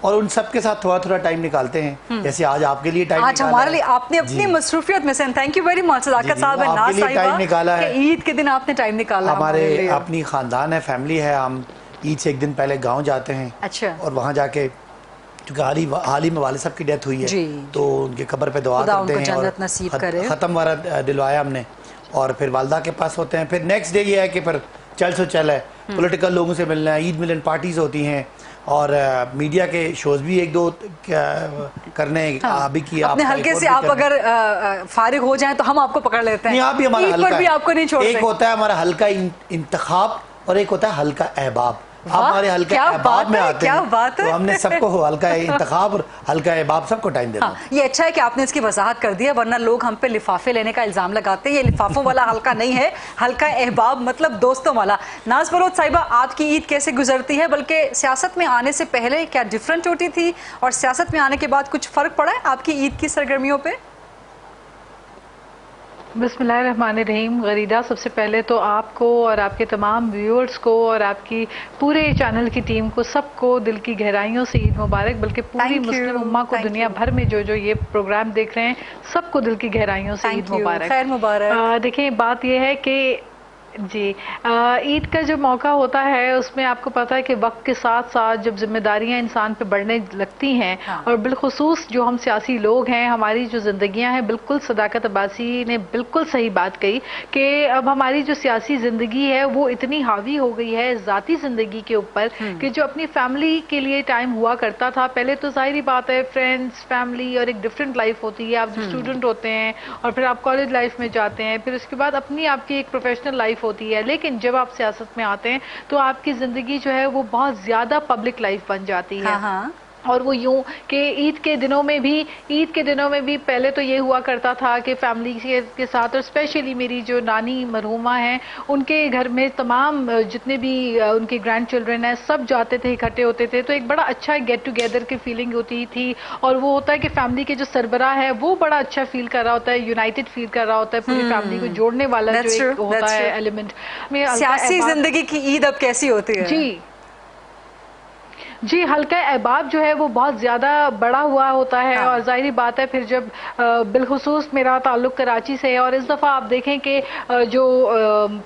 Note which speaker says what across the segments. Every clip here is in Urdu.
Speaker 1: اور ان سب کے ساتھ تھوڑا تھوڑا ٹائم نکالتے ہیں، جیسے آج آپ کے لیے ٹائم
Speaker 2: آج ہمارے لیے آپ نے اپنی مصروفیت میں سے تھینک یو ویری مچ صداقت صاحب
Speaker 1: نکالا ہے،
Speaker 2: عید کے دن آپ نے ٹائم نکالا.
Speaker 1: ہمارے اپنی خاندان ہے، فیملی ہے، ہم عید سے ایک دن پہلے گاؤں جاتے ہیں.
Speaker 2: اچھا.
Speaker 1: اور وہاں جا کے کیونکہ حال ہی میں والد صاحب کی ڈیتھ ہوئی ہے تو ان کے قبر پہ دعا کرتے ہیں اور ختم وارہ دلوایا ہم نے، اور پھر والدہ کے پاس ہوتے ہیں. پھر نیکسٹ ڈے یہ ہے کہ پھر چل سو چل ہے، پولیٹیکل لوگوں سے ملنا ہے، عید ملن پارٹیز ہوتی ہیں اور میڈیا کے شوز بھی ایک دو کرنے ابھی کی.
Speaker 2: اپنے حلقے سے آپ اگر فارغ ہو جائیں تو ہم آپ کو پکڑ لیتے ہیں.
Speaker 1: نہیں، آپ بھی ہمارا
Speaker 2: حلقہ بھی آپ کو نہیں چھوڑتے.
Speaker 1: ایک ہوتا ہے ہمارا حلقہ انتخاب اور ایک ہوتا ہے حلقہ احباب. آپ ہمارے حلقہ احباب میں آتے ہیں تو ہم نے سب کو حلقہ انتخاب اور حلقہ احباب سب کو ٹائم دینا.
Speaker 2: یہ اچھا ہے کہ آپ نے اس کی وضاحت کر دیا، ورنہ لوگ ہم پہ لفافے لینے کا الزام لگاتے ہیں. یہ لفافوں والا حلقہ نہیں ہے، حلقہ احباب مطلب دوستوں والا. ناز بلوچ صاحبہ، آپ کی عید کیسے گزرتی ہے؟ بلکہ سیاست میں آنے سے پہلے کیا ڈیفرنٹ ہوتی تھی اور سیاست میں آنے کے بعد کچھ فرق پڑا ہے آپ کی عید کی سرگرمیوں پہ؟
Speaker 3: بسم اللہ الرحمن الرحیم. غریدہ، سب سے پہلے تو آپ کو اور آپ کے تمام ویورز کو اور آپ کی پورے چینل کی ٹیم کو سب کو دل کی گہرائیوں سے عید مبارک. بلکہ پوری مسلم امہ کو دنیا بھر میں جو یہ پروگرام دیکھ رہے ہیں سب کو دل کی گہرائیوں سے عید مبارک.
Speaker 2: خیر مبارک.
Speaker 3: دیکھیں، بات یہ ہے کہ جی عید کا جو موقع ہوتا ہے اس میں آپ کو پتا ہے کہ وقت کے ساتھ ساتھ جب ذمہ داریاں انسان پہ بڑھنے لگتی ہیں اور بالخصوص جو ہم سیاسی لوگ ہیں، ہماری جو زندگیاں ہیں، بالکل صداقت عباسی نے بالکل صحیح بات کہی کہ اب ہماری جو سیاسی زندگی ہے وہ اتنی حاوی ہو گئی ہے ذاتی زندگی کے اوپر کہ جو اپنی فیملی کے لیے ٹائم ہوا کرتا تھا پہلے، تو ظاہری بات ہے فرینڈز، فیملی اور ایک ڈفرینٹ لائف ہوتی ہے. آپ جب اسٹوڈنٹ ہوتے ہیں اور پھر آپ کالج لائف میں جاتے ہیں، پھر اس کے بعد اپنی آپ کی ایک پروفیشنل لائف ہوتی ہے. لیکن جب آپ سیاست میں آتے ہیں تو آپ کی زندگی جو ہے وہ بہت زیادہ پبلک لائف بن جاتی ہے. اور وہ یوں کہ عید کے دنوں میں بھی پہلے تو یہ ہوا کرتا تھا کہ فیملی کے ساتھ، اور اسپیشلی میری جو نانی مرحومہ ہیں ان کے گھر میں تمام جتنے بھی ان کے گرینڈ چلڈرن ہیں سب جاتے تھے، اکٹھے ہوتے تھے. تو ایک بڑا اچھا گیٹ ٹوگیدر کی فیلنگ ہوتی تھی. اور وہ ہوتا ہے کہ فیملی کے جو سربراہ ہے وہ بڑا اچھا فیل کر رہا ہوتا ہے، یونائٹڈ فیل کر رہا ہوتا ہے، پوری فیملی کو جوڑنے والا جو ایک ہوتا ہے ایلیمنٹ.
Speaker 2: سیاسی زندگی کی عید اب کیسی ہوتی ہے؟
Speaker 3: جی حلقہ احباب جو ہے وہ بہت زیادہ بڑا ہوا ہوتا ہے. اور ظاہری بات ہے پھر جب بالخصوص میرا تعلق کراچی سے ہے اور اس دفعہ آپ دیکھیں کہ جو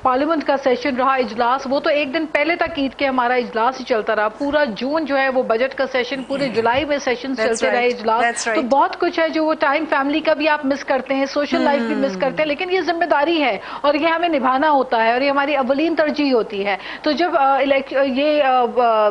Speaker 3: پارلیمنٹ کا سیشن رہا اجلاس، وہ تو ایک دن پہلے تک عید کے ہمارا اجلاس ہی چلتا رہا. پورا جون جو ہے وہ بجٹ کا سیشن، پورے جولائی میں سیشن چلتے رہے اجلاس. تو بہت کچھ ہے جو وہ ٹائم فیملی کا بھی آپ مس کرتے ہیں، سوشل لائف بھی مس کرتے ہیں. لیکن یہ ذمہ داری ہے اور یہ ہمیں نبھانا ہوتا ہے اور یہ ہماری اولین ترجیح ہوتی ہے. تو جب یہ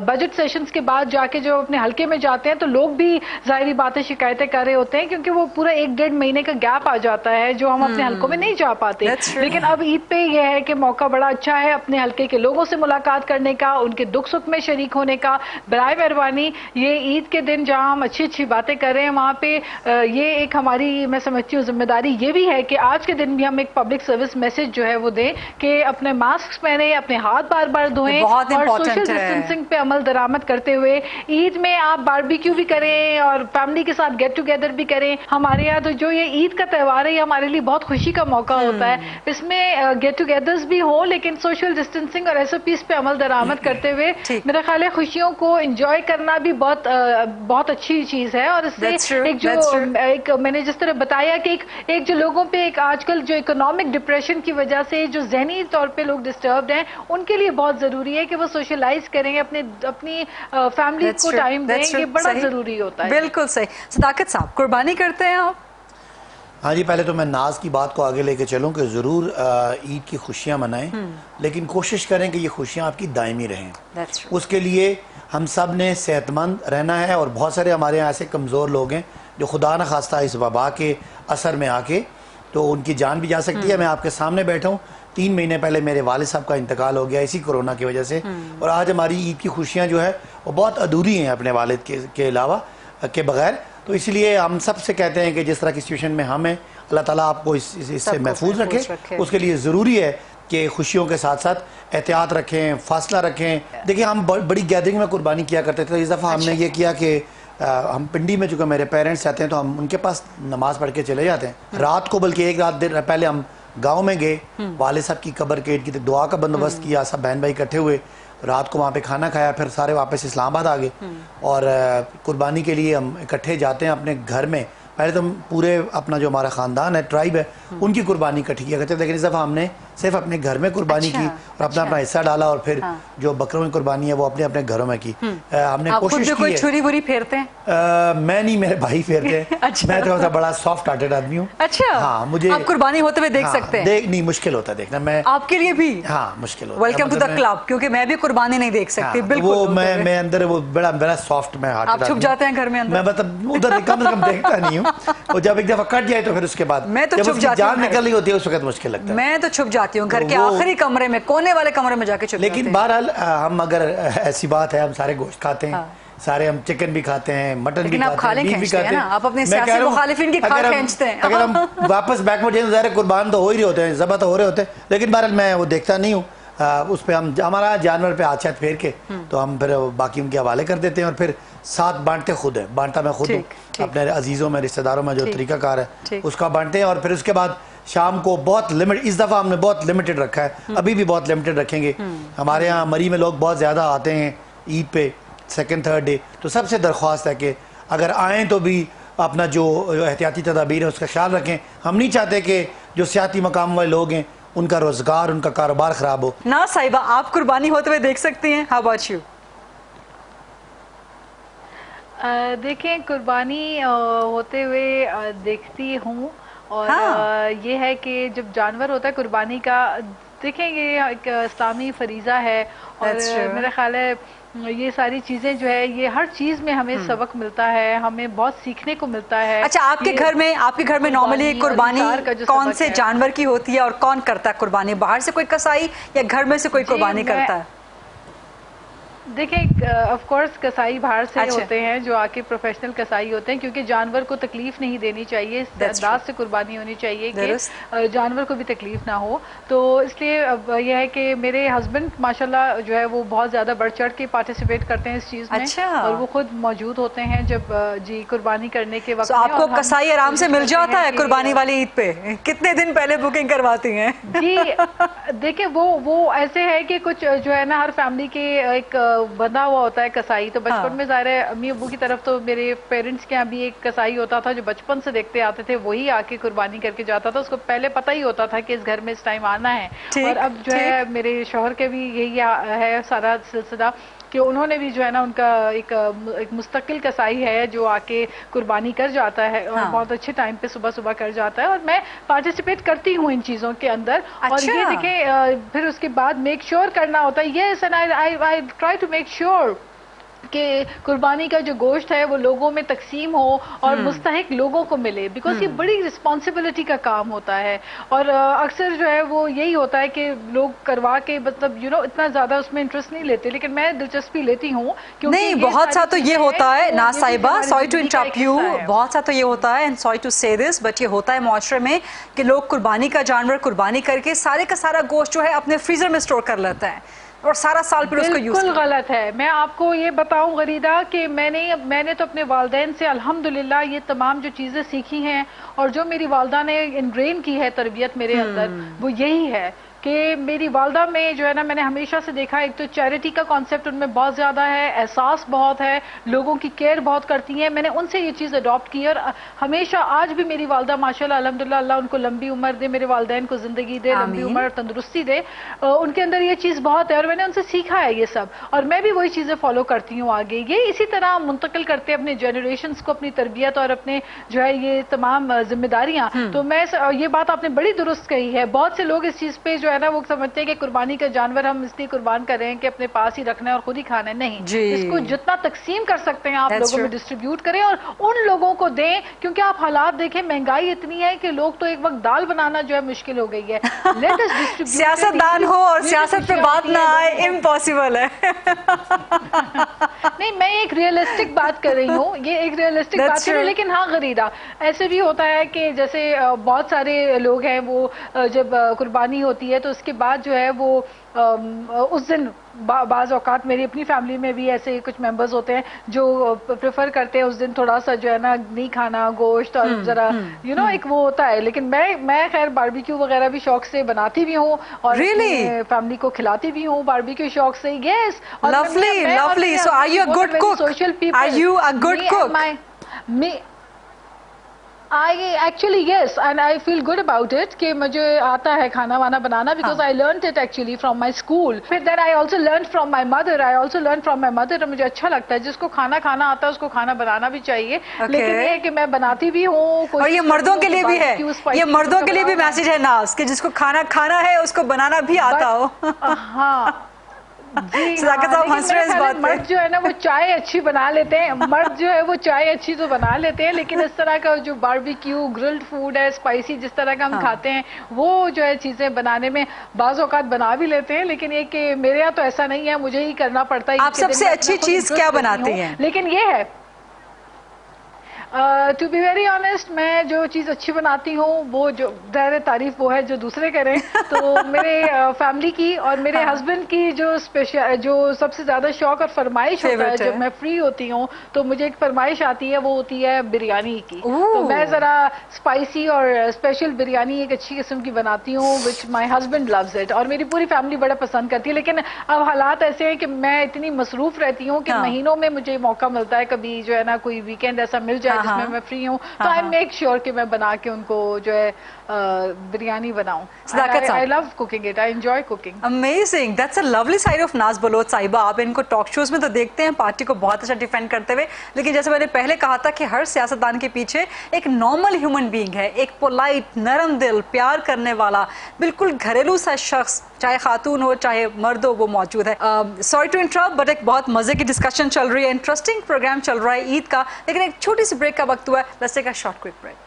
Speaker 3: بجٹ سیشنز کے بعد جا کے جو اپنے حلقے میں جاتے ہیں تو لوگ بھی ظاہری باتیں شکایتیں کر رہے ہوتے ہیں کیونکہ وہ پورا 1-1.5 مہینے کا گیپ آ جاتا ہے جو ہم اپنے حلقوں میں نہیں جا پاتے. لیکن اب عید پہ یہ ہے کہ موقع بڑا اچھا ہے اپنے حلقے کے لوگوں سے ملاقات کرنے کا، ان کے دکھ سکھ میں شریک ہونے کا. برائے مہربانی یہ عید کے دن جہاں ہم اچھی اچھی باتیں کر رہے ہیں وہاں پہ یہ ایک ہماری میں سمجھتی ہوں ذمہ داری یہ بھی ہے کہ آج کے دن بھی ہم ایک پبلک سروس میسج جو ہے وہ دیں کہ اپنے ماسک پہنیں، اپنے ہاتھ بار بار دھوئیں اور سوشل ڈسٹینسنگ پہ عمل درآمد کرتے ہوئے عید میں آپ باربیکیو بھی کریں اور فیملی کے ساتھ گیٹ ٹوگیدر بھی کریں. ہمارے یہاں تو جو یہ عید کا تہوار ہے یہ ہمارے لیے بہت خوشی کا موقع ہوتا ہے. اس میں گیٹ ٹوگیدرز بھی ہوں لیکن سوشل ڈسٹینسنگ اور SOPs پہ عمل درآمد کرتے ہوئے میرا خیال ہے خوشیوں کو انجوائے کرنا بھی بہت اچھی چیز ہے. اور اس سے ایک میں نے جس طرح بتایا کہ ایک جو لوگوں پہ ایک آج کل جو اکنامک ڈپریشن کی وجہ سے جو ذہنی طور پہ لوگ ڈسٹربڈ ہیں ان کے لیے بہت ضروری ہے کہ وہ سوشلائز کریں، اپنی فیملی کو ٹائم دیں. یہ بڑا ضروری ہوتا ہے.
Speaker 2: بالکل صحیح. صداقت صاحب، قربانی کرتے ہیں آپ؟
Speaker 1: ہاں جی، پہلے تو میں ناز کی بات کو آگے لے کے چلوں کہ ضرور عید کی خوشیاں منائیں لیکن کوشش کریں کہ یہ خوشیاں آپ کی دائمی رہیں. اس کے لیے ہم سب نے صحت مند رہنا ہے. اور بہت سارے ہمارے یہاں ایسے کمزور لوگ ہیں جو خدا نہ خواستہ اس وبا کے اثر میں آ کے تو ان کی جان بھی جا سکتی ہے. میں آپ کے سامنے بیٹھا ہوں، 3 مہینے پہلے میرے والد صاحب کا انتقال ہو گیا اسی کورونا کی وجہ سے. اور آج ہماری عید کی خوشیاں جو ہے وہ بہت ادھوری ہیں اپنے والد کے علاوہ کے بغیر. تو اس لیے ہم سب سے کہتے ہیں کہ جس طرح کی سچویشن میں ہم ہیں، اللہ تعالیٰ آپ کو اس سے محفوظ رکھے. اس کے لیے ضروری ہے کہ خوشیوں کے ساتھ ساتھ احتیاط رکھیں، فاصلہ رکھیں. دیکھیں ہم بڑی گیدرنگ میں قربانی کیا کرتے تھے. اس دفعہ ہم نے یہ کیا کہ ہم پنڈی میں چونکہ میرے پیرنٹس آتے ہیں تو ہم ان کے پاس نماز پڑھ کے چلے جاتے ہیں رات کو. بلکہ ایک رات دیر پہلے ہم گاؤں میں گئے، والد صاحب کی قبر کے ارد گرد دعا کا بندوبست کیا، سب بہن بھائی اکٹھے ہوئے رات کو وہاں پہ کھانا کھایا, پھر سارے واپس اسلام آباد آ گئے, اور قربانی کے لیے ہم اکٹھے جاتے ہیں اپنے گھر میں. پہلے تو پورے اپنا جو ہمارا خاندان ہے, ٹرائب ہے, ان کی قربانی اکٹھی کیا کرتے, لیکن اس دفعہ ہم نے صرف اپنے گھر میں قربانی کی اور اپنا اپنا حصہ ڈالا, اور پھر جو بکروں کی قربانی ہے وہ اپنے اپنے گھروں میں کی. ہم نے کوشش کی ہے.
Speaker 2: چھری بری پھیرتے ہیں؟
Speaker 1: میں نہیں, میرے بھائی پھیرتے ہیں. میں تو بڑا سافٹ ہارٹڈ آدمی ہوں.
Speaker 2: اچھا,
Speaker 1: ہاں, مجھے
Speaker 2: آپ قربانی ہوتے ہوئے دیکھ سکتے ہیں؟
Speaker 1: نہیں, مشکل ہوتا ہے دیکھنا. میں
Speaker 2: آپ کے لیے بھی؟
Speaker 1: ہاں, مشکل ہوتا ہے.
Speaker 2: ویلکم ٹو دا کلب, کیونکہ میں بھی قربانی نہیں دیکھ سکتی. بالکل,
Speaker 1: وہ میں اندر وہ بڑا سافٹ میں ہارٹڈ.
Speaker 2: آپ چھپ جاتے ہیں گھر میں اندر؟
Speaker 1: میں مطلب ادھر کم سے کم دیکھتا نہیں ہوں, اور جب ایک دفعہ کٹ جائے تو پھر اس کے بعد
Speaker 2: میں تو چھپ جاتی ہوں.
Speaker 1: جان نکل رہی ہوتی ہے اس وقت مشکل لگتا ہے.
Speaker 2: میں تو چھپ جاتی ہوں گھر کے آخری کمرے میں, کونے والے کمرے میں جا کے چھپ جاتی ہوں.
Speaker 1: لیکن بہرحال ہم, اگر ایسی بات ہے, ہم سارے گوشت کھاتے ہیں, سارے ہم چکن بھی کھاتے ہیں, مٹن بھی کھاتے ہیں, بیف بھی کھاتے ہیں.
Speaker 2: آپ اپنے سیاسی مخالفین کی کھال کھینچتے ہیں.
Speaker 1: اگر ہم واپس بیک میں جائیں تو ظاہر قربان تو ہو ہی رہے ہوتے ہیں, ذبح تو ہو رہے ہوتے ہیں, لیکن بہرحال میں وہ دیکھتا نہیں ہوں. اس پہ ہم ہمارا جانور پہ ہاتھ شاید پھیر کے تو ہم پھر باقی ان کے حوالے کر دیتے ہیں, اور پھر ساتھ بانٹتے خود ہیں. بانٹتا میں خود ہوں, اپنے عزیزوں میں, رشتہ داروں میں جو طریقہ کار ہے اس کا بانٹتے ہیں. اور پھر اس کے بعد شام کو بہت لمٹ, اس دفعہ ہم نے بہت لمیٹڈ رکھا ہے, ابھی بھی بہت لمیٹڈ رکھیں گے. ہمارے ہاں مری میں لوگ بہت زیادہ آتے ہیں عید پہ, سیکنڈ تھرڈ ڈے, تو سب سے درخواست ہے کہ اگر آئیں تو بھی اپنا جو احتیاطی تدابیر ہے اس کا خیال رکھیں. ہم نہیں چاہتے کہ جو سیاحتی مقام والے لوگ ہیں ان کا روزگار, ان کا کاروبار خراب ہو.
Speaker 2: نا صاحبہ, آپ قربانی ہوتے ہوئے دیکھ سکتی ہیں. How about you?
Speaker 3: دیکھیں, قربانی ہوتے ہوئے دیکھتی ہوں, اور یہ ہے کہ جب جانور ہوتا ہے قربانی کا, دیکھیں یہ ایک اسلامی فریضہ ہے, اور میرا خیال ہے یہ ساری چیزیں جو ہے, یہ ہر چیز میں ہمیں سبق ملتا ہے, ہمیں بہت سیکھنے کو ملتا ہے.
Speaker 2: اچھا, آپ کے گھر میں نارملی قربانی کون سے جانور کی ہوتی ہے, اور کون کرتا ہے قربانی؟ باہر سے کوئی کسائی یا گھر میں سے کوئی قربانی کرتا ہے؟
Speaker 3: دیکھیں, آف کورس کسائی باہر سے ہوتے ہیں جو آ کے پروفیشنل کسائی ہوتے ہیں, کیونکہ جانور کو تکلیف نہیں دینی چاہیے, انداز سے قربانی ہونی چاہیے کہ جانور کو بھی تکلیف نہ ہو. تو اس لیے اب یہ ہے کہ میرے ہسبینڈ ماشاءاللہ جو ہے وہ بہت زیادہ بڑھ چڑھ کے پارٹیسپیٹ کرتے ہیں اس چیز میں, اور وہ خود موجود ہوتے ہیں جب قربانی کرنے کے وقت.
Speaker 2: آپ کو کسائی آرام سے مل جاتا ہے قربانی والی عید پہ؟ کتنے دن پہلے بکنگ کرواتی ہیں؟
Speaker 3: جی دیکھیں, وہ ایسے ہے کہ کچھ جو ہے نا, ہر فیملی کے ایک بندہ ہوا ہوتا ہے کسائی. تو بچپن میں ظاہر ہے امی ابو کی طرف تو میرے پیرنٹس کے یہاں بھی ایک کسائی ہوتا تھا جو بچپن سے دیکھتے آتے تھے, وہی آ کے قربانی کر کے جاتا تھا. اس کو پہلے پتہ ہی ہوتا تھا کہ اس گھر میں اس ٹائم آنا ہے. اور اب جو ہے میرے شوہر کے بھی یہی ہے سارا سلسلہ کہ انہوں نے بھی جو ہے نا, ان کا ایک مستقل کسائی ہے جو آ کے قربانی کر جاتا ہے, اور بہت اچھے ٹائم پہ صبح کر جاتا ہے, اور میں پارٹیسپیٹ کرتی ہوں ان چیزوں کے اندر. اور یہ دیکھیں, پھر اس کے بعد میک شیور کرنا ہوتا ہے. Yes, and I try to make sure کہ قربانی کا جو گوشت ہے وہ لوگوں میں تقسیم ہو اور مستحق لوگوں کو ملے, بیکاز یہ بڑی رسپانسبلٹی کا کام ہوتا ہے. اور اکثر جو ہے وہ یہی ہوتا ہے کہ لوگ کروا کے مطلب اتنا زیادہ اس میں انٹرسٹ نہیں لیتے, لیکن میں دلچسپی لیتی ہوں.
Speaker 2: نہیں, بہت سا تو یہ ہوتا ہے نا صاحبہ, سوری ٹو انٹرپٹ یو, بہت سا تو یہ ہوتا ہے, اینڈ سوری ٹو سے دس, بٹ یہ ہوتا ہے معاشرے میں کہ لوگ قربانی کا جانور قربانی کر کے سارے کا سارا گوشت جو ہے اپنے فریزر میں اسٹور کر لیتے ہیں, اور سارا سال پھر اس کو یوز.
Speaker 3: بالکل غلط ہے. میں آپ کو یہ بتاؤں غریدہ کہ میں نے تو اپنے والدین سے الحمدللہ یہ تمام جو چیزیں سیکھی ہیں, اور جو میری والدہ نے انگرین کی ہے تربیت میرے اندر, وہ یہی ہے کہ میری والدہ میں جو ہے نا, میں نے ہمیشہ سے دیکھا, ایک تو چیریٹی کا کانسیپٹ ان میں بہت زیادہ ہے, احساس بہت ہے, لوگوں کی کیئر بہت کرتی ہیں. میں نے ان سے یہ چیز اڈاپٹ کی, اور ہمیشہ آج بھی میری والدہ ماشاءاللہ الحمدللہ, اللہ ان کو لمبی عمر دے, میرے والدین کو زندگی دے, لمبی عمر اور تندرستی دے, ان کے اندر یہ چیز بہت ہے, اور میں نے ان سے سیکھا ہے یہ سب, اور میں بھی وہی چیزیں فالو کرتی ہوں آگے. یہ اسی طرح منتقل کرتے ہیں اپنے جنریشنز کو, اپنی تربیت اور اپنے جو ہے یہ تمام ذمہ داریاں. تو میں یہ بات آپ نے بڑی درست کہی ہے. بہت سے لوگ اس چیز پہ جو ہے نا وہ سمجھتے ہیں کہ قربانی کا جانور ہم اس لیے قربان کر رہے ہیں کہ اپنے پاس ہی رکھنا ہے اور خود ہی کھانا ہے. نہیں, اس کو جتنا تقسیم کر سکتے ہیں آپ لوگوں میں ڈسٹریبیوٹ کریں, اور ان لوگوں کو دیں, کیونکہ آپ حالات دیکھیں, مہنگائی اتنی ہے کہ لوگ تو ایک وقت دال بنانا جو ہے مشکل ہو گئی ہے.
Speaker 2: سیاست دان ہو اور سیاست پہ بات نہ آئے, امپاسبل ہے.
Speaker 3: نہیں, میں ایک ریئلسٹک بات کر رہی ہوں, یہ ایک ریئلسٹک بات کر رہی ہوں. لیکن ہاں غریدہ, ایسے بھی ہوتا ہے کہ جیسے بہت سارے لوگ ہیں وہ جب قربانی ہوتی ہے تو اس کے بعد جو ہے وہ اس دن بعض اوقات میری اپنی فیملی میں بھی ایسے کچھ ممبرز ہوتے ہیں جو پریفر کرتے ہیں اس دن تھوڑا سا جو ہے نا نہیں کھانا گوشت اور ذرا ایک وہ ہوتا ہے. لیکن میں خیر باربیکیو وغیرہ بھی شوق سے بناتی بھی ہوں اور فیملی کو کھلاتی بھی ہوں باربیکیو شوق سے. یس,
Speaker 2: lovely. So are you a good cook? Are you a good cook?
Speaker 3: Actually yes, and I feel good about it کہ مجھے آتا ہے کھانا وانا بنانا because I learned it actually from my school. پھر then I also learned from my mother. مجھے اچھا لگتا ہے جس کو کھانا آتا ہے اس کو کھانا بنانا بھی چاہیے. لیکن یہ کہ میں بناتی بھی ہوں.
Speaker 2: اور یہ مردوں کے لیے بھی ہے, یہ مردوں کے لیے بھی میسج ہے ناز کہ جس کو کھانا ہے اس کو بنانا بھی آتا ہو.
Speaker 3: ہاں مرد جو ہے نا وہ چائے اچھی بنا لیتے ہیں, مرد جو ہے وہ چائے اچھی تو بنا لیتے ہیں, لیکن اس طرح کا جو باربیکیو گرلڈ فوڈ ہے اسپائسی جس طرح کا ہم کھاتے ہیں وہ جو ہے چیزیں بنانے میں بعض اوقات بنا بھی لیتے ہیں. لیکن یہ کہ میرے یہاں تو ایسا نہیں ہے, مجھے ہی کرنا پڑتا ہے.
Speaker 2: آپ سب سے اچھی چیز کیا بناتی ہیں؟
Speaker 3: لیکن یہ ہے ٹو بی ویری آنیسٹ میں جو چیز اچھی بناتی ہوں وہ جو ظاہر تعریف وہ ہے جو دوسرے کریں. تو میرے فیملی کی اور میرے ہسبینڈ کی جو سب سے زیادہ شوق اور فرمائش ہوتا ہے جب میں فری ہوتی ہوں تو مجھے ایک فرمائش آتی ہے, وہ ہوتی ہے بریانی کی. تو میں ذرا اسپائسی اور اسپیشل بریانی ایک اچھی قسم کی بناتی ہوں وچ مائی ہسبینڈ لوز اٹ, اور میری پوری فیملی بڑا پسند کرتی ہے. لیکن اب حالات ایسے ہیں کہ میں اتنی مصروف رہتی ہوں کہ مہینوں میں مجھے موقع ملتا ہے کبھی جو ہے نا کوئی ویکینڈ ایسا مل جائے جس میں فری ہوں تو آئی میک شیور کہ میں بنا کے ان کو جو ہے بریانی بناؤں. I love cooking it. I enjoy cooking.
Speaker 2: Amazing. That's a lovely side of ناز بلوچ صاحبہ. آپ ان کو ٹاک شوز میں تو دیکھتے ہیں پارٹی کو بہت اچھا ڈیفینڈ کرتے ہوئے, لیکن جیسے میں نے پہلے کہا تھا کہ ہر سیاستدان کے پیچھے ایک نارمل ہیومن بینگ ہے, ایک پولائٹ, نرم دل, پیار کرنے والا, بالکل گھریلو سا شخص, چاہے خاتون ہو چاہے مرد ہو, وہ موجود ہے. سوری ٹو انٹرپٹ بٹ ایک بہت مزے کی ڈسکشن چل رہی ہے, انٹرسٹنگ پروگرام چل رہا ہے عید کا, لیکن ایک چھوٹی سی بریک کا وقت ہوا ہے. Let's take a short quick break.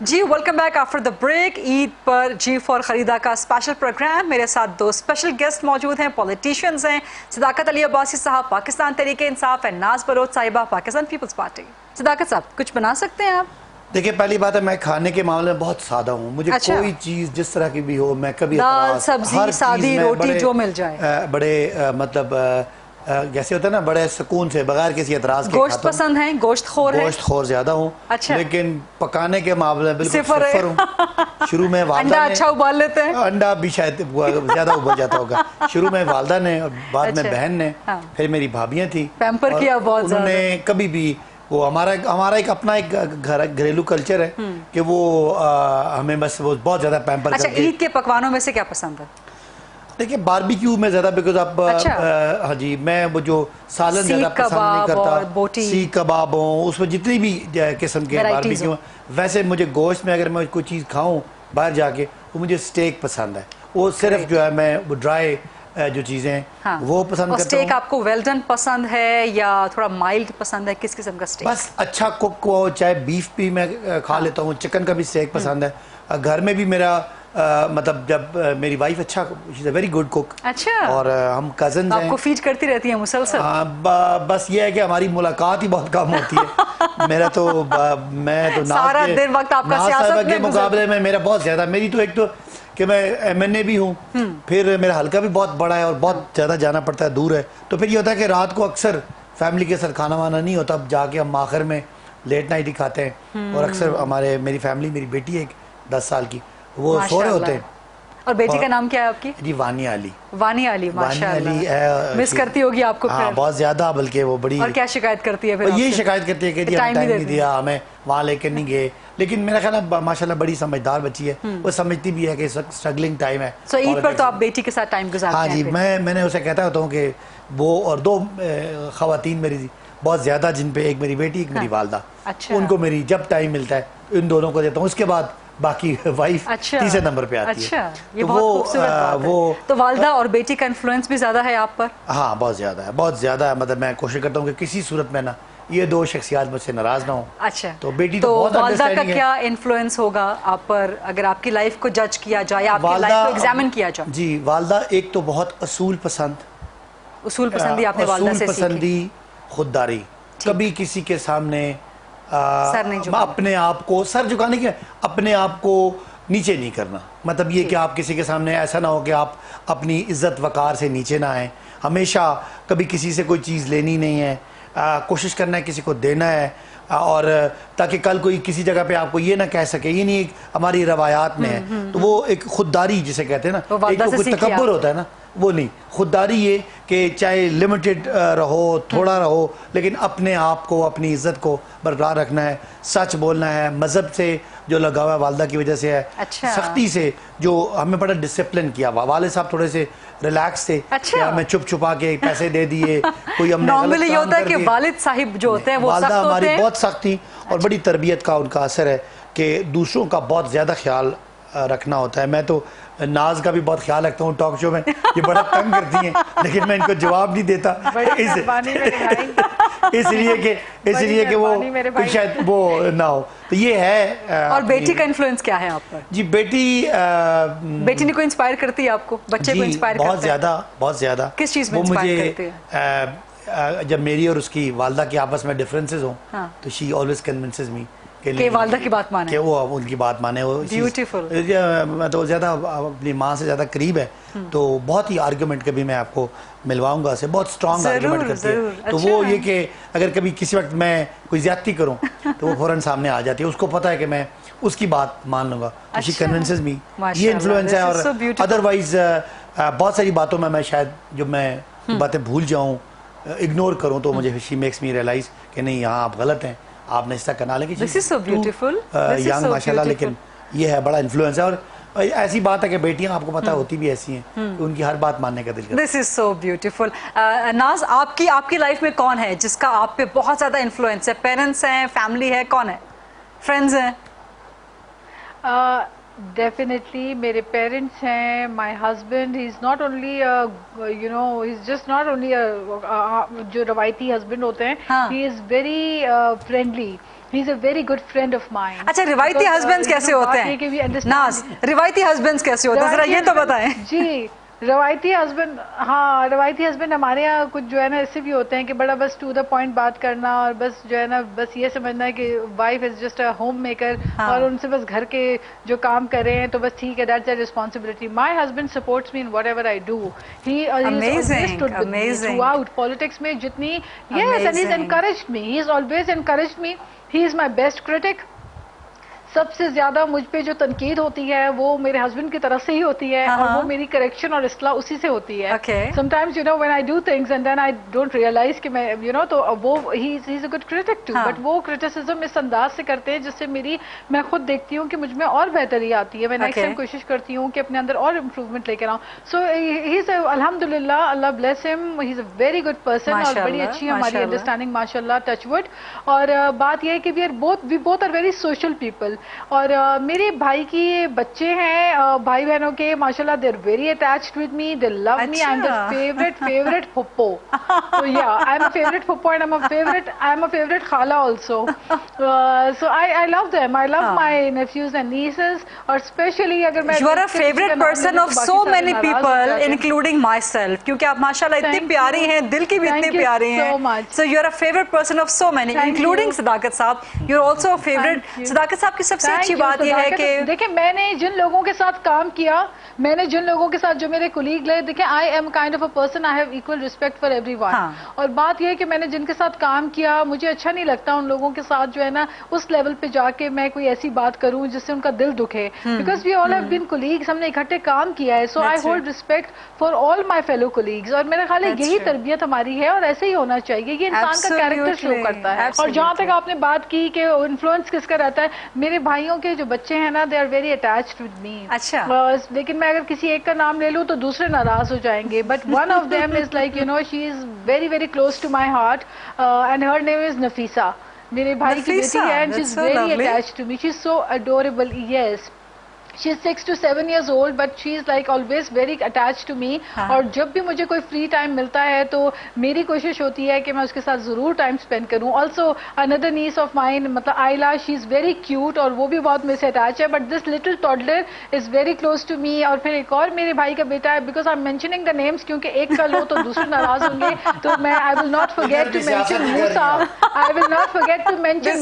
Speaker 2: جی welcome back after the break. Eid پر جی فار خریدا کا اسپیشل پروگرام. میرے ساتھ دو اسپیشل گیسٹ موجود ہیں, پولیٹیشینز ہیں. صداقت علی عباسی صاحب پاکستان تحریک انصاف, ہے ناز بلوچ صاحبہ پاکستان پیپلز پارٹی. صداقت صاحب کچھ بنا سکتے ہیں آپ؟
Speaker 1: دیکھیں پہلی بات ہے میں کھانے کے معاملے میں بہت سادہ ہوں. مجھے کوئی چیز جس طرح کی بھی ہو, میں کبھی
Speaker 2: دال سبزی سادی روٹی جو مل جائے,
Speaker 1: بڑے مطلب جیسے ہوتا ہے نا بڑے سکون سے بغیر کسی اعتراض کے.
Speaker 2: گوشت پسند ہیں, گوشت خور ہیں؟
Speaker 1: گوشت خور زیادہ ہوں, لیکن پکانے کے معاملے میں بالکل صفر ہوں. شروع میں والدہ
Speaker 2: انڈا اچھا ابال لیتے ہیں,
Speaker 1: انڈا بھی شاید زیادہ ابل جاتا ہوگا. شروو میں والدہ نے اور بعد میں بہن نے, پھر میری بھابیاں تھیں,
Speaker 2: پیمپر کیا بہت زیادہ.
Speaker 1: انہوں نے کبھی بھی وہ ہمارا ایک اپنا ایک گھریلو کلچر ہے کہ وہ ہمیں بس وہ بہت زیادہ پیمپر
Speaker 2: کرتے. اچھا عید کے پکوانوں میں سے کیا پسند ہے؟
Speaker 1: دیکھیں باربیکیو میں زیادہ بیکاز اب ہاں جی میں وہ جو سالن زیادہ پسند نہیں کرتا, سیخ کباب ہوں اس میں جتنی بھی قسم کے باربیکیو. ویسے مجھے گوشت میں اگر میں کوئی چیز کھاؤں باہر جا کے وہ مجھے سٹیک پسند ہے. وہ صرف جو ہے میں وہ ڈرائی جو چیزیں وہ پسند کرتا ہوں.
Speaker 2: سٹیک آپ کو ویل ڈن پسند ہے یا تھوڑا مائلڈ پسند ہے, کس قسم کا سٹیک؟
Speaker 1: بس اچھا کک ہو, چاہے بیف بھی میں کھا لیتا ہوں, چکن کا بھی سٹیک پسند ہے. گھر میں بھی میرا مطلب جب میری وائف اچھا شی از اے ویری گڈ کوک,
Speaker 2: اچھا,
Speaker 1: اور ہم کزنز ہیں,
Speaker 2: آپ کو فیڈ کرتی رہتی ہیں مسلسل؟
Speaker 1: بس یہ ہے کہ ہماری ملاقات ہی بہت کم ہوتی ہے. میرا تو میں تو
Speaker 2: سارا دن وقت آپ کا سیاست
Speaker 1: کے مقابلے میں میرا بہت زیادہ, میری تو ایک تو کہ میں ایم این اے بھی ہوں, پھر میرا حلقہ بھی بہت بڑا ہے اور بہت زیادہ جانا پڑتا ہے, دور ہے. تو پھر یہ ہوتا ہے کہ رات کو اکثر فیملی کے ساتھ کھانا وانا نہیں ہوتا, اب جا کے ہم آخر میں لیٹ نائٹ ہی کھاتے ہیں. اور اکثر میری فیملی, میری بیٹی ہے 10 سال کی, وہ سو رہے ہوتے ہیں.
Speaker 2: اور بیٹی کا نام کیا ہے آپ کی؟
Speaker 1: جی وانیہ علی.
Speaker 2: وانیہ علی, ماشاءاللہ. مس کرتی ہوگی آپ کو پھر؟
Speaker 1: ہاں بہت زیادہ, بلکہ وہ بڑی.
Speaker 2: اور کیا شکایت کرتی ہے پھر؟
Speaker 1: یہی شکایت کرتی ہے کہ جی ہمیں ٹائم نہیں دیا, ہمیں وہاں لے کے نہیں گئے. لیکن میرا خیال ہے ماشاءاللہ بڑی سمجھدار بچی ہے, وہ سمجھتی بھی ہے کہ اسٹرگلنگ ٹائم ہے.
Speaker 2: سو عید پر تو آپ بیٹی کے ساتھ ٹائم گزارتے ہیں؟
Speaker 1: ہاں جی, میں نے اسے کہتا ہوتا ہوں کہ وہ اور 2 خواتین میری بہت زیادہ, جن پہ ایک میری بیٹی ایک میری والدہ, ان کو میری جب ٹائم ملتا ہے ان دونوں کو دیتا ہوں. اس کے بعد باقی وائف تیسرے نمبر پہ آتی ہے.
Speaker 2: یہ بہت خوبصورت بات ہے. تو والدہ اور بیٹی کا انفلوئنس بھی زیادہ ہے آپ پر؟
Speaker 1: ہاں بہت زیادہ ہے, بہت زیادہ ہے. مطلب میں کوشش کرتا ہوں کہ کسی صورت میں نا یہ 2 شخصیات مجھ سے ناراض نہ ہوں.
Speaker 2: اچھا,
Speaker 1: تو بیٹی تو بہت
Speaker 2: والدہ کا کیا انفلوئنس ہوگا آپ پر اگر آپ کی لائف کو جج کیا جائے, آپ کی لائف کو ایگزامن کیا جائے؟
Speaker 1: جی والدہ ایک تو بہت اصول پسندی
Speaker 2: آپ نے والدہ سے سیکھی.
Speaker 1: اصول پسندی, خودداری, کبھی کسی کے سامنے اپنے آپ کو سر جھکانے کے اپنے آپ کو نیچے نہیں کرنا. مطلب یہ کہ آپ کسی کے سامنے ایسا نہ ہو کہ آپ اپنی عزت وقار سے نیچے نہ آئیں. ہمیشہ کبھی کسی سے کوئی چیز لینی نہیں ہے, کوشش کرنا ہے کسی کو دینا ہے, اور تاکہ کل کوئی کسی جگہ پہ آپ کو یہ نہ کہہ سکے. یہ نہیں ہماری روایات میں ہے. تو وہ ایک خودداری جسے کہتے ہیں نا, ایک کوئی تکبر ہوتا ہے نا, وہ نہیں. خودداری یہ کہ چاہے لمیٹڈ رہو, تھوڑا رہو, لیکن اپنے آپ کو, اپنی عزت کو برقرار رکھنا ہے, سچ بولنا ہے, مذہب سے جو لگاوا ہے والدہ کی وجہ سے ہے, سختی سے جو ہمیں بڑا ڈسپلن کیا. والد صاحب تھوڑے سے ریلیکس تھے, ہمیں چھپ چھپا کے پیسے دے دیے, کوئی ہم نے
Speaker 2: نارملی یہ ہوتا ہے کہ والد صاحب جو ہوتے ہیں وہ سخت ہوتے ہیں.
Speaker 1: والدہ ہماری بہت سخت تھی, اور بڑی تربیت کا ان کا اثر ہے کہ دوسروں کا بہت زیادہ خیال رکھنا ہوتا ہے. میں تو ناز کا بھی بہت خیال رکھتا ہوں ٹاک شو میں, یہ بڑا تنگ کرتی ہیں لیکن میں ان کو جواب نہیں دیتا, اس لیے کہ وہ شاید وہ نہ ہو. تو یہ ہے.
Speaker 2: اور بیٹی کا انفلوئنس کیا ہے آپ پر؟
Speaker 1: جی بیٹی
Speaker 2: نے کوئی انسپائر کرتی ہے آپ کو؟ بچے کو انسپائر کرتے ہیں؟
Speaker 1: بہت زیادہ.
Speaker 2: کس چیز میں انسپائر کرتے
Speaker 1: ہیں؟ جب میری اور اس کی والدہ کے آپس میں ڈفرینسز ہوں تو شی آلویز کنونسز می
Speaker 2: کہ والدہ کی بات مانے,
Speaker 1: کہ وہ ان کی بات مانے.
Speaker 2: بیوٹیفل.
Speaker 1: تو زیادہ اپنی ماں سے زیادہ قریب ہے, تو بہت ہی آرگومنٹ کبھی میں آپ کو ملواؤں گا, سے بہت اسٹرانگ آرگومنٹ کرتی ہے. تو وہ یہ کہ اگر کبھی کسی وقت میں کوئی زیادتی کروں تو وہ فوراً سامنے آ جاتی ہے. اس کو پتہ ہے کہ میں اس کی بات مان لوں گا. شی کنونسز می. یہ انفلوئنس ہے. اور ادروائز بہت ساری باتوں میں شاید جب میں باتیں بھول جاؤں, اگنور کروں, تو مجھے شی میکس می ریئلائز کہ نہیں, یہاں آپ غلط ہیں, آپ نے اس طرح کرنا. لیکن
Speaker 2: This is so beautiful.
Speaker 1: Young ماشاءاللہ, لیکن یہ ہے بڑا انفلوئنس ہے. اور ایسی بات ہے کہ بیٹیاں آپ کو پتہ ہوتی بھی ایسی ہیں کہ ان کی ہر بات ماننے کا دل کرتا ہے.
Speaker 2: This is so beautiful. ناز, آپ کی لائف میں کون ہے جس کا آپ پہ بہت زیادہ انفلوئنس ہے؟ پیرنٹس ہیں, فیملی ہے, کون ہے, فرینڈز ہیں؟
Speaker 3: ڈیفینیٹلی میرے پیرنٹس ہیں. My husband, he is not only he is just not only جو روایتی ہسبینڈ ہوتے ہیں, he is very friendly. He is a very good friend of mine.
Speaker 2: اچھا, روایتی ہسبینڈز کیسے ہوتے ہیں ناز؟ روایتی ہسبینڈز کیسے ہوتے ہیں, ذرا یہ تو بتائیں.
Speaker 3: جی, روایتی ہسبینڈ, ہاں روایتی ہسبینڈ ہمارے یہاں کچھ جو ہے نا ایسے بھی ہوتے ہیں کہ بڑا بس ٹو دا پوائنٹ بات کرنا, اور بس جو ہے نا بس یہ سمجھنا ہے کہ wife is just a home maker, اور ان سے بس گھر کے جو کام کر رہے ہیں تو بس ٹھیک ہے, that's a responsibility. My husband supports me in whatever I do. He throughout politics میں جتنی, yes, and he is encouraged me. He is always encouraged me. He is my best critic. سب سے زیادہ مجھ پہ جو تنقید ہوتی ہے وہ میرے ہسبینڈ کی طرف سے ہی ہوتی ہے, اور وہ میری کریکشن اور اصلاح اسی سے ہوتی ہے. Sometimes when I do things and then I don't realize کہ میں تو وہ he is a good critic too, but وہ criticism اس انداز سے کرتے ہیں جس سے میں خود دیکھتی ہوں کہ مجھ میں اور بہتری آتی ہے. میں نیکسٹ ٹائم کوشش کرتی ہوں کہ اپنے اندر اور امپروومنٹ لے کر آؤں. سو he is الحمدللہ, اللہ bless him, he is a very good person, اور بڑی اچھی ہماری انڈرسٹینڈنگ ماشاء اللہ, ٹچ وڈ. اور بات یہ ہے کہ we both are very social people. اور میرے بھائی کی بچے ہیں, بھائی بہنوں کے, ماشاءاللہ they are very attached with me, they love me. I'm the favorite پھپھو. So yeah, I'm a favorite پھپھو and I'm a favorite خالہ also. So I love them. I love my nephews and nieces. اور especially اگر میں
Speaker 2: You are a favorite person of so many people including myself, کیونکہ آپ ماشاءاللہ اتنی پیاری ہیں, دل کی بھی اتنی پیاری ہیں. So you are a favorite person of so many including صداقت صاحب. You are also a favorite. صداقت صاحب کی سب سے اچھی بات یہ ہے کہ
Speaker 3: دیکھیں, میں نے جن لوگوں کے ساتھ کام کیا, میں نے جن لوگوں کے ساتھ جو میرے کولیگ لے, دیکھیں I am kind of a person, I have equal respect for everyone. اور بات یہ ہے کہ میں نے جن کے ساتھ کام کیا, مجھے اچھا نہیں لگتا ان لوگوں کے ساتھ جو ہے نا اس لیول پہ جا کے میں کوئی ایسی بات کروں جس سے ان کا دل دکھے, because we all have been colleagues, ہم نے اکٹھے کام کیا ہے. So I hold respect for all my fellow colleagues. اور میرا خیال ہے یہی تربیت ہماری ہے, اور ایسے ہی ہونا چاہیے. یہ انسان کا کیریکٹر شو کرتا ہے. اور جہاں تک آپ نے بات کی کہ انفلوئنس کس کا رہتا ہے, میرے بھائیوں کے جو بچے ہیں نا, they are very attached with me.
Speaker 2: اچھا,
Speaker 3: لیکن میں اگر کسی ایک کا نام لے لوں تو دوسرے ناراض ہو جائیں گے. But one of them is like, she is very very close to my heart, and her name is Nafisa. میرے بھائی کی بیٹی ہے, and she is very attached to me. She is so adorable. Yes. She's 6 to 7 years old, but she's like always very attached to me. اور جب بھی مجھے کوئی free time ملتا ہے تو میری کوشش ہوتی ہے کہ میں اس کے ساتھ ضرور time spend کروں. Also another niece of mine, مطلب Ayla, she's very cute اور وہ بھی بہت میرے سے attached ہے. But this little toddler is very close to me. اور پھر ایک اور میرے بھائی کا بیٹا ہے, because I'm mentioning the names کیونکہ ایک کا لو تو دوسرے ناراض ہوں گے, تو میں I will not forget to mention Musa. I will not forget to mention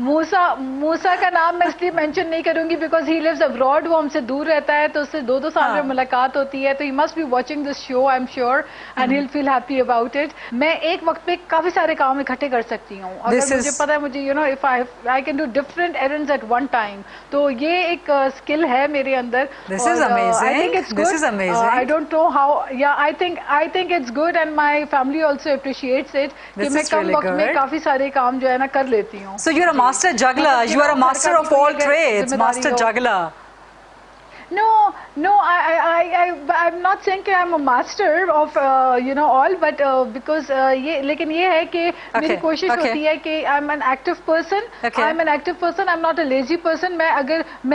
Speaker 3: Musa. Musa کا نام میں اس لیے mention نہیں کروں گی because he lives abroad, وہ ہم سے دور رہتا ہے, تو اس سے 2 سال میں ملاقات ہوتی ہے, تو he must be watching this show I'm sure and he'll feel happy about it. میں ایک وقت پہ کافی سارے کام اکٹھے کر سکتی ہوں, اگر مجھے پتا ہے مجھے you know if I can do different errands at one time, تو یہ ایک اسکل ہے میرے اندر.
Speaker 2: This is amazing.
Speaker 3: I think it's good.
Speaker 2: This is amazing.
Speaker 3: I don't know how. Yeah, I think it's good and my family also appreciates it کہ میں کم وقت میں کافی سارے کام جو ہے نا کر لیتی ہوں.
Speaker 2: So you're a master juggler. You are a master of all trades. Master juggler.
Speaker 3: No, I'm not saying کہ I'm a master of you know all, but because لیکن یہ ہے کہ میری کوشش ہوتی ہے کہ I'm an active person. I'm not a lazy person. میں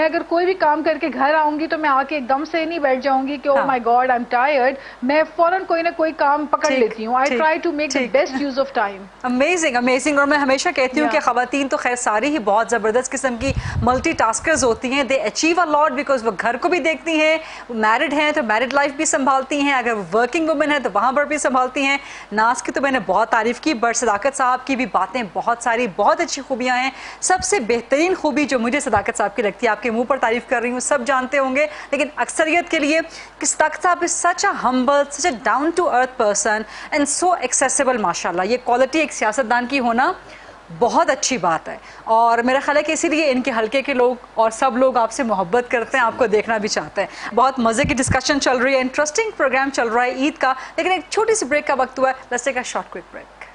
Speaker 3: اگر کوئی بھی کام کر کے گھر آؤں گی تو میں آ کے ایک دم سے نہیں بیٹھ جاؤں گی کہ oh my god I'm tired. میں فوراً کوئی نہ کوئی کام پکڑ لیتی ہوں. I try to make the best use of time.
Speaker 2: Amazing. اور میں ہمیشہ کہتی ہوں کہ خواتین تو خیر ساری ہی بہت زبردست قسم کی ملٹی ٹاسکرز ہوتی ہیں. They achieve a lot because وہ گھر کو بھی دیکھتی ہیں, میرڈ ہیں تو میرڈ لائف بھی سنبھالتی ہیں, اگر ورکنگ وومن ہے تو وہاں پر بھی سنبھالتی ہیں. ناز کی تو میں نے بہت تعریف کی, بٹ صداقت صاحب کی بھی باتیں بہت ساری بہت اچھی خوبیاں ہیں. سب سے بہترین خوبی جو مجھے صداقت صاحب کی لگتی ہے, آپ کے منہ پر تعریف کر رہی ہوں, سب جانتے ہوں گے لیکن اکثریت کے لیے, کہ صداقت صاحب is such a humble, such a down to earth person and so accessible. ماشاءاللہ یہ کوالٹی ایک سیاستدان کی ہونا بہت اچھی بات ہے, اور میرا خیال ہے کہ اسی لیے ان کے حلقے کے لوگ اور سب لوگ آپ سے محبت کرتے ہیں, آپ کو دیکھنا بھی چاہتے ہیں. بہت مزے کی ڈسکشن چل رہی ہے, انٹرسٹنگ پروگرام چل رہا ہے عید کا, لیکن ایک چھوٹی سی بریک کا وقت ہوا ہے. Let's take a short quick break.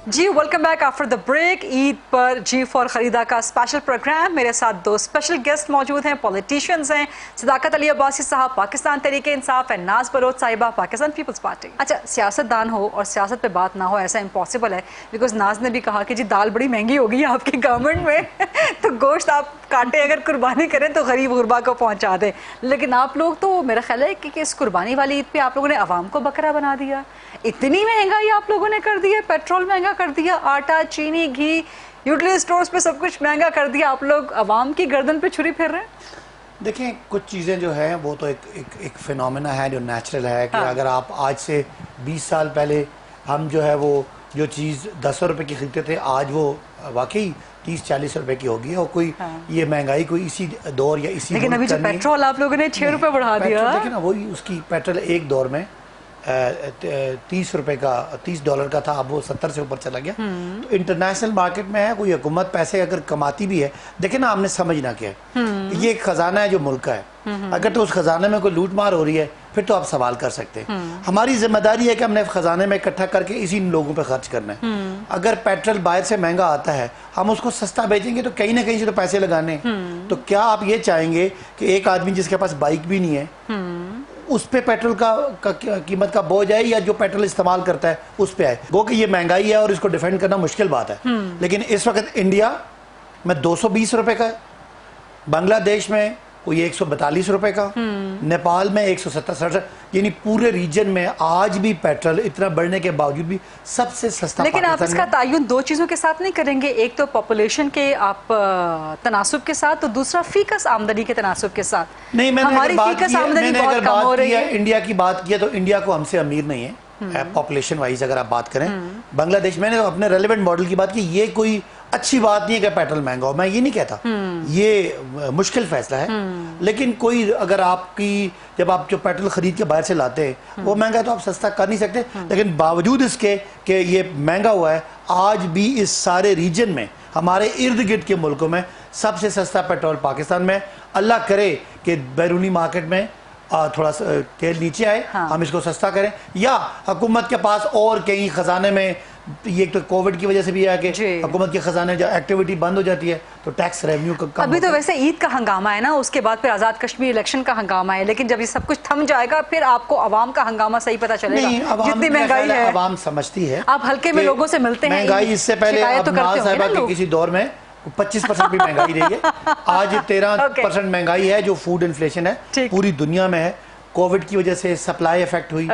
Speaker 2: جی welcome back after the break. Eid پر G4 خریدا کا اسپیشل پروگرام. میرے ساتھ 2 اسپیشل گیسٹ موجود ہیں, پولیٹیشینز ہیں. صداقت علی عباسی صاحب پاکستان تحریک انصاف, اور ناز بلوچ صاحبہ پاکستان پیپلز پارٹی. اچھا, سیاست دان ہو اور سیاست پہ بات نہ ہو ایسا امپاسبل ہے, بیکاز ناز نے بھی کہا کہ جی دال بڑی مہنگی ہو گئی ہے آپ کی گورنمنٹ میں تو گوشت آپ کاٹے اگر قربانی کریں تو غریب غربا کو پہنچا دیں. لیکن آپ لوگ تو میرا خیال ہے کہ اس قربانی والی عید پہ آپ لوگوں نے عوام کو بکرا بنا دیا. اتنی مہنگائی آپ لوگوں نے کر دی ہے, پیٹرول مہنگا کر دیا, آٹا چینی گھی یوٹیلیٹی سٹورز پہ سب کچھ مہنگا کر دیا, آپ لوگ عوام کی گردن پہ چھری پھیر رہے ہیں.
Speaker 1: دیکھیں کچھ چیزیں جو ہیں وہ تو ایک فینومینا ہے جو نیچرل ہے کہ اگر آپ آج سے 20 سال پہلے ہم جو ہے وہ جو چیز 10 روپے کی خریدتے تھے آج وہ واقعی 30-40 روپے کی ہوگی, اور کوئی یہ مہنگائی کوئی اسی دور یا اسی,
Speaker 2: لیکن ابھی جو پیٹرول آپ لوگوں نے 6 روپے بڑھا دیا.
Speaker 1: دیکھیں نا وہی اس کی پیٹرول ایک دور میں $30 کا تھا, اب وہ 70 سے اوپر چلا گیا. تو انٹرنیشنل مارکیٹ میں ہے, کوئی حکومت پیسے اگر کماتی بھی ہے, دیکھیں نا ہم نے سمجھنا کیا ہے, یہ ایک خزانہ ہے جو ملک کا ہے. اگر تو اس خزانے میں کوئی لوٹ مار ہو رہی ہے پھر تو آپ سوال کر سکتے ہیں. ہماری ذمہ داری ہے کہ ہم نے خزانے میں اکٹھا کر کے اسی لوگوں پہ خرچ کرنا ہے. اگر پیٹرول باہر سے مہنگا آتا ہے, ہم اس کو سستا بیچیں گے تو کہیں نہ کہیں سے تو پیسے لگانے. تو کیا آپ یہ چاہیں گے کہ ایک آدمی جس کے پاس بائک بھی نہیں ہے اس پہ پیٹرول کا قیمت کا بوجھ آئے, یا جو پیٹرول استعمال کرتا ہے اس پہ آئے؟ وہ کہ یہ مہنگائی ہے اور اس کو ڈیفینڈ کرنا مشکل بات ہے. لیکن اس وقت انڈیا میں 220 روپے کا ہے, بنگلہ دیش میں کوئی 142 روپے کا, نیپال میں 170-160, یعنی پورے ریجن میں آج بھی پیٹرول اتنا بڑھنے کے باوجود بھی سب سے سستا.
Speaker 2: لیکن آپ اس کا تعین 2 چیزوں کے ساتھ نہیں کریں گے, ایک تو پاپولیشن کے آپ تناسب کے ساتھ, تو دوسرا فیکس آمدنی کے تناسب کے ساتھ.
Speaker 1: نہیں, میں نے
Speaker 2: ہماری فیکس آمدنی بہت کم ہو رہی ہے.
Speaker 1: انڈیا کی بات کی ہے تو انڈیا کو ہم سے امیر نہیں ہے پاپولیشن وائز اگر آپ بات کریں. بنگلہ دیش میں نے اپنے ریلیونٹ ماڈل کی بات کی, یہ کوئی اچھی بات نہیں ہے کہ پیٹرول مہنگا ہو, میں یہ نہیں کہتا, یہ مشکل فیصلہ ہے. لیکن کوئی اگر آپ کی جب آپ جو پیٹرول خرید کے باہر سے لاتے ہیں وہ مہنگا ہے تو آپ سستا کر نہیں سکتے. لیکن باوجود اس کے کہ یہ مہنگا ہوا ہے, آج بھی اس سارے ریجن میں ہمارے ارد گرد کے ملکوں میں سب سے سستا پیٹرول پاکستان میں. اللہ کرے کہ بیرونی مارکیٹ میں تھوڑا تیل نیچے آئے, ہم اس کو سستا کریں, یا حکومت کے پاس اور کہیں خزانے میں یہ ایک تو کووڈ کی وجہ سے بھی ہے کہ حکومت کے خزانے جو ایکٹیویٹی بند ہو جاتی ہے تو ٹیکس ریونیو کا کم.
Speaker 2: ابھی تو ویسے عید کا ہنگامہ ہے نا, اس کے بعد پھر آزاد کشمیر الیکشن کا ہنگامہ ہے, لیکن جب یہ سب کچھ تھم جائے گا پھر آپ کو عوام کا ہنگامہ صحیح پتہ چلے گا. جتنی مہنگائی ہے
Speaker 1: عوام سمجھتی ہے,
Speaker 2: آپ ہلکے میں لوگوں سے ملتے ہیں,
Speaker 1: مہنگائی اس سے پہلے نواز صاحبہ کے کسی دور میں 25% بھی مہنگائی رہی ہے, آج 13% مہنگائی ہے جو فوڈ انفلیشن ہے پوری دنیا میں ہے. کووڈ کی وجہ سے سپلائی افیکٹ ہوئی,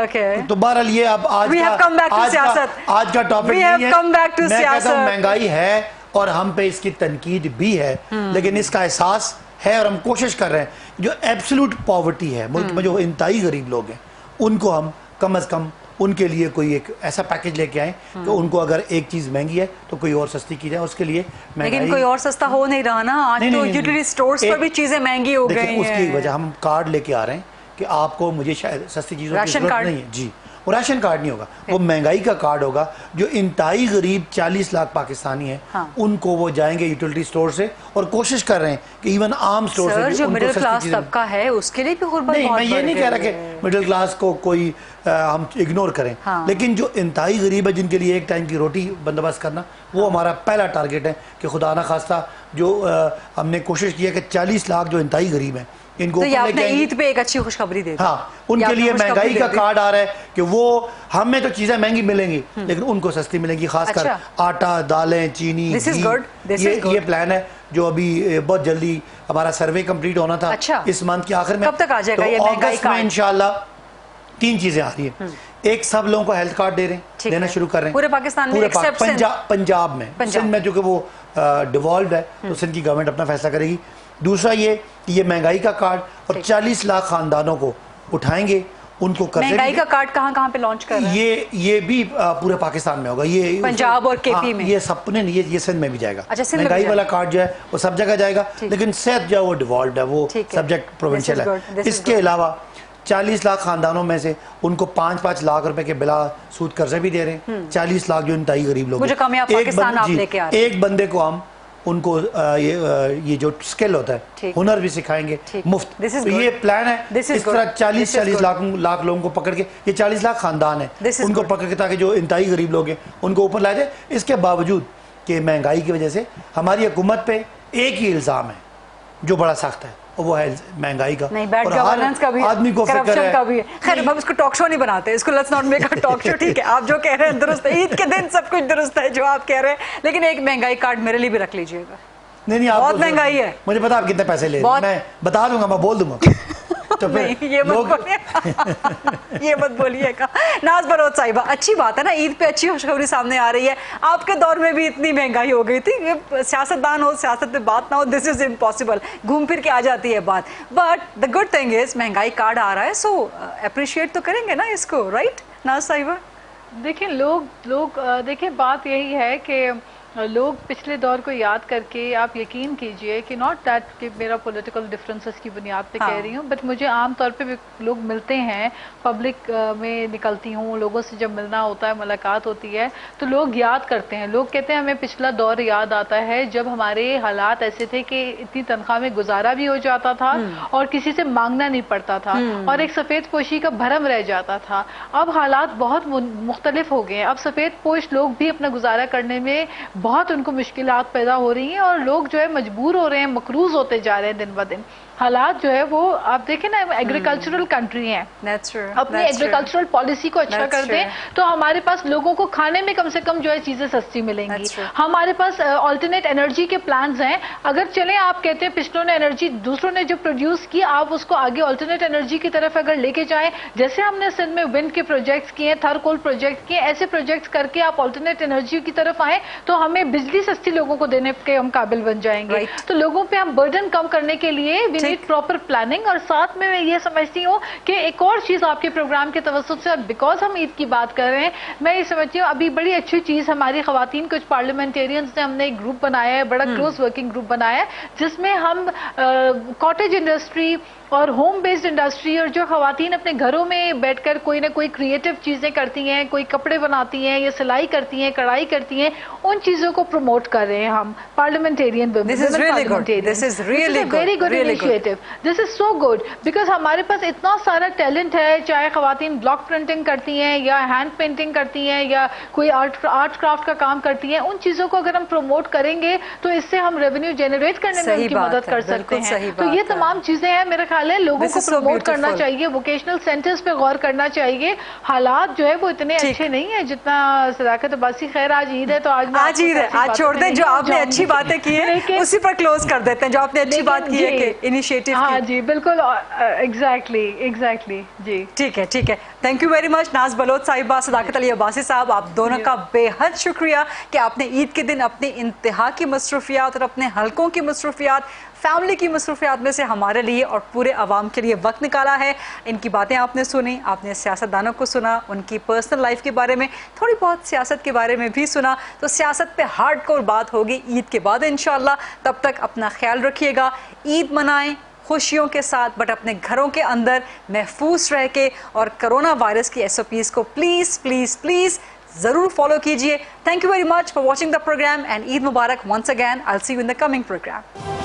Speaker 1: تو بہرحال یہ اب آج کا ٹاپک نہیں ہے. میں کہتا ہوں مہنگائی ہے اور ہم پہ اس کی تنقید بھی ہے, لیکن اس کا احساس ہے اور ہم کوشش کر رہے ہیں جو ایبسلوٹ پاورٹی ہے ملک میں, جو انتہائی غریب لوگ ہیں, ان کو ہم کم از کم ان کے لیے کوئی ایک ایسا پیکج لے کے آئیں کہ ان کو اگر ایک چیز مہنگی ہے تو کوئی اور سستی کی جائے. اس کے لیے
Speaker 2: لیکن کوئی اور سستا ہو نہیں رہا نا, آج تو یوٹیلیٹی سٹورز پر بھی چیزیں مہنگی ہو گئی ہیں.
Speaker 1: اس کی وجہ ہم کارڈ لے کے آ رہے ہیں کہ آپ کو مجھے شاید سستی چیزوں کی ضرورت نہیں ہے. جی, وہ راشن کارڈ نہیں ہوگا, وہ مہنگائی کا کارڈ ہوگا. جو انتہائی غریب 40 لاکھ پاکستانی ہیں ان کو وہ جائیں گے یوٹیلیٹی سٹور سے, اور کوشش کر رہے ہیں کہ ایون عام سٹور سے
Speaker 2: جو مڈل کلاس طبقہ ہے اس کے لیے بھی غربت
Speaker 1: نہیں, میں یہ نہیں کہہ رہا کہ مڈل کلاس کو کوئی ہم اگنور کریں, لیکن جو انتہائی غریب ہے جن کے لیے ایک ٹائم کی روٹی بندوبست کرنا, وہ ہمارا پہلا ٹارگٹ ہے. کہ خدا نہ خواستہ جو ہم نے کوشش کی ہے کہ 40 لاکھ جو انتہائی غریب ہیں ان کو
Speaker 2: عید پہ ایک اچھی خوشخبری دے.
Speaker 1: ہاں, ان کے لیے مہنگائی کا کارڈ آ رہا ہے کہ وہ ہمیں تو چیزیں مہنگی ملیں گی لیکن ان کو سستی ملیں گی, خاص کر آٹا, دالیں, چینی, یہ پلان ہے جو ابھی بہت جلدی ہمارا سروے کمپلیٹ ہونا تھا اس منتھ کے آخر میں.
Speaker 2: کب تک آ جائے گا یہ مہنگائی
Speaker 1: کارڈ؟ میں انشاءاللہ 3 چیزیں آ رہی ہیں. ایک, سب لوگوں کو ہیلتھ کارڈ دے رہے ہیں, دینا شروع کر رہے ہیں
Speaker 2: پورے پاکستان میں,
Speaker 1: پنجاب میں, سندھ میں چونکہ وہ ڈیوالوڈ ہے تو سندھ کی گورنمنٹ اپنا فیصلہ کرے گی. دوسرا یہ مہنگائی کا کارڈ, اور 40 لاکھ خاندانوں کو اٹھائیں گے, ان کو قرضے.
Speaker 2: مہنگائی کا کارڈ کہاں پہ لانچ کر رہے ہیں؟
Speaker 1: یہ بھی پورے پاکستان میں ہوگا. یہ
Speaker 2: پنجاب اور کے پی میں,
Speaker 1: یہ سب نے, یہ سندھ میں بھی جائے گا. مہنگائی والا کارڈ جو ہے وہ سب جگہ جائے گا, لیکن صحت جو ہے وہ ڈیوالوڈ ہے, وہ سبجیکٹ پروونشل ہے. اس کے علاوہ 40 لاکھ خاندانوں میں سے ان کو 5-5 لاکھ روپے کے بلا سود قرضے بھی دے رہے ہیں. 40 لاکھ جو انتہائی غریب لوگ ہیں, ایک بندے کو ہم ان کو یہ جو سکل ہوتا ہے ہنر بھی سکھائیں گے مفت. یہ پلان ہے. اس طرح 40 لاکھ لوگوں کو پکڑ کے, یہ 40 لاکھ خاندان ہیں, ان کو پکڑ کے تاکہ جو انتہائی غریب لوگ ہیں ان کو اوپر لایا جائے. اس کے باوجود کہ مہنگائی کی وجہ سے ہماری حکومت پہ ایک ہی الزام ہے جو بڑا سخت ہے, وہ ہے مہنگائی کا.
Speaker 2: نہیں, بیڈ گورننس کا بھی,
Speaker 1: آدمی کو
Speaker 2: کرپشن کا بھی. خیر ہم اس کو ٹاک شو نہیں بناتے, اس کو let's not make a talk show. ٹھیک ہے, آپ جو کہہ رہے ہیں درست ہے, عید کے دن سب کچھ درست ہے جو آپ کہہ رہے ہیں, لیکن ایک مہنگائی کارڈ میرے لیے بھی رکھ لیجئے گا.
Speaker 1: نہیں,
Speaker 2: بہت مہنگائی ہے,
Speaker 1: مجھے پتا آپ کتنے پیسے لے رہے ہیں, میں بتا دوں گا, میں بول دوں گا.
Speaker 2: یہ مت بولیے گا. ناز بروت صاحبہ, اچھی بات ہے نا, عید پہ اچھی خوشخبری سامنے آ رہی ہے. آپ کے دور میں بھی اتنی مہنگائی ہو گئی تھی, سیاستدان ہو, سیاست پہ بات نہ ہو, دس از امپاسبل, گھوم پھر کے آ جاتی ہے بات. But the good thing is مہنگائی کارڈ آ رہا ہے, سو اپریشیٹ تو کریں گے نا اس کو, رائٹ ناز صاحبہ؟
Speaker 3: دیکھیں لوگ دیکھیں بات یہی ہے کہ لوگ پچھلے دور کو یاد کر کے, آپ یقین کیجئے کہ ناٹ دیٹ کہ میرا پولیٹیکل ڈفرینسز کی بنیاد پہ کہہ رہی ہوں, بٹ مجھے عام طور پہ لوگ ملتے ہیں, پبلک میں نکلتی ہوں, لوگوں سے جب ملنا ہوتا ہے, ملاقات ہوتی ہے, تو لوگ یاد کرتے ہیں. لوگ کہتے ہیں ہمیں پچھلا دور یاد آتا ہے جب ہمارے حالات ایسے تھے کہ اتنی تنخواہ میں گزارا بھی ہو جاتا تھا اور کسی سے مانگنا نہیں پڑتا تھا, اور ایک سفید پوشی کا بھرم رہ جاتا تھا. اب حالات بہت مختلف ہو گئے ہیں. اب سفید پوش لوگ بھی اپنا گزارا کرنے میں بہت ان کو مشکلات پیدا ہو رہی ہیں, اور لوگ جو ہے مجبور ہو رہے ہیں, مقروض ہوتے جا رہے ہیں دن بدن. حالات جو ہے وہ آپ دیکھیں نا, ایگریکلچرل کنٹری ہیں, اپنی ایگریکلچرل پالیسی کو اچھا کر دیں تو ہمارے پاس لوگوں کو کھانے میں کم سے کم جو ہے چیزیں سستی ملیں گی. ہمارے پاس آلٹرنیٹ انرجی کے پلانز ہیں. اگر چلیں آپ کہتے ہیں پچھلوں نے انرجی دوسروں نے جو پروڈیوس کی, آپ اس کو آگے آلٹرنیٹ انرجی کی طرف اگر لے کے جائیں, جیسے ہم نے سندھ میں ونڈ کے پروجیکٹس کیے, تھرکول پروجیکٹ کیے, ایسے پروجیکٹس کر کے آپ آلٹرنیٹ انرجی کی طرف آئیں تو ہمیں بجلی سستی لوگوں کو دینے کے ہم قابل بن جائیں گے. تو لوگوں پہ ہم برڈن کم کرنے کے لیے پراپر پلاننگ, اور ساتھ میں یہ سمجھتی ہوں کہ ایک اور چیز آپ کے پروگرام کے توسط سے, بیکاز ہم عید کی بات کر رہے ہیں, میں یہ سمجھتی ہوں ابھی بڑی اچھی چیز ہماری خواتین کچھ پارلیمنٹیرینز نے, ہم نے ایک گروپ بنایا ہے, بڑا کلوز ورکنگ گروپ بنایا ہے, جس میں ہم کاٹیج انڈسٹری, اور ہوم بیسڈ انڈسٹری اور جو خواتین اپنے گھروں میں بیٹھ کر کوئی نہ کوئی کریٹو چیزیں کرتی ہیں, کوئی کپڑے بناتی ہیں یا سلائی کرتی ہیں, کڑھائی کرتی ہیں, ان چیزوں کو پروموٹ کر رہے ہیں ہم parliamentarian
Speaker 2: This is really good. This is really good.
Speaker 3: Very good
Speaker 2: Really good.
Speaker 3: Initiative. This is so good because ہمارے پاس اتنا سارا ٹیلنٹ ہے, چاہے خواتین بلاک پرنٹنگ کرتی ہیں یا ہینڈ پینٹنگ کرتی ہیں یا کوئی آرٹ کرافٹ کا کام کرتی ہیں, ان چیزوں کو اگر ہم پروموٹ کریں گے تو اس سے ہم ریونیو جنریٹ کرنے میں ان کی مدد کر سکتے ہیں. تو یہ تمام چیزیں ہیں, میرا خیال ہے لوگوں کو پروموٹ کرنا چاہیے, ووکیشنل سینٹرز پہ غور کرنا چاہیے. حالات جو ہے وہ اتنے اچھے نہیں ہیں جتنا صداقت عباسی. خیر آج عید ہے تو آج
Speaker 2: عید ہے, آج چھوڑ دیں, جو آپ نے اچھی باتیں کی ہیں اسی پر کلوز کر دیتے ہیں, جو آپ نے اچھی بات کی ہے کہ انیشیٹو.
Speaker 3: ہاں جی بالکل, ایگزیکٹلی جی
Speaker 2: ٹھیک ہے ٹھیک ہے. تھینک یو ویری مچ ناز بلوچ صاحبہ, صداقت علی عباسی صاحب, آپ دونوں کا بے حد شکریہ کہ آپ نے عید کے دن اپنی انتہا کی مصروفیات اور اپنے حلقوں کی مصروفیات, فیملی کی مصروفیات میں سے ہمارے لیے اور پورے عوام کے لیے وقت نکالا ہے. ان کی باتیں آپ نے سنی, آپ نے سیاستدانوں کو سنا, ان کی پرسنل لائف کے بارے میں, تھوڑی بہت سیاست کے بارے میں بھی سنا. تو سیاست پہ ہارڈ کور بات ہوگی عید کے بعد انشاءاللہ. تب تک اپنا خیال رکھیے گا, عید منائیں خوشیوں کے ساتھ, بٹ اپنے گھروں کے اندر محفوظ رہ کے, اور کرونا وائرس کی SOPs کو پلیز پلیز پلیز ضرور فالو کیجئے. Thank you very much for watching the program and Eid Mubarak once again. I'll see you in the coming program.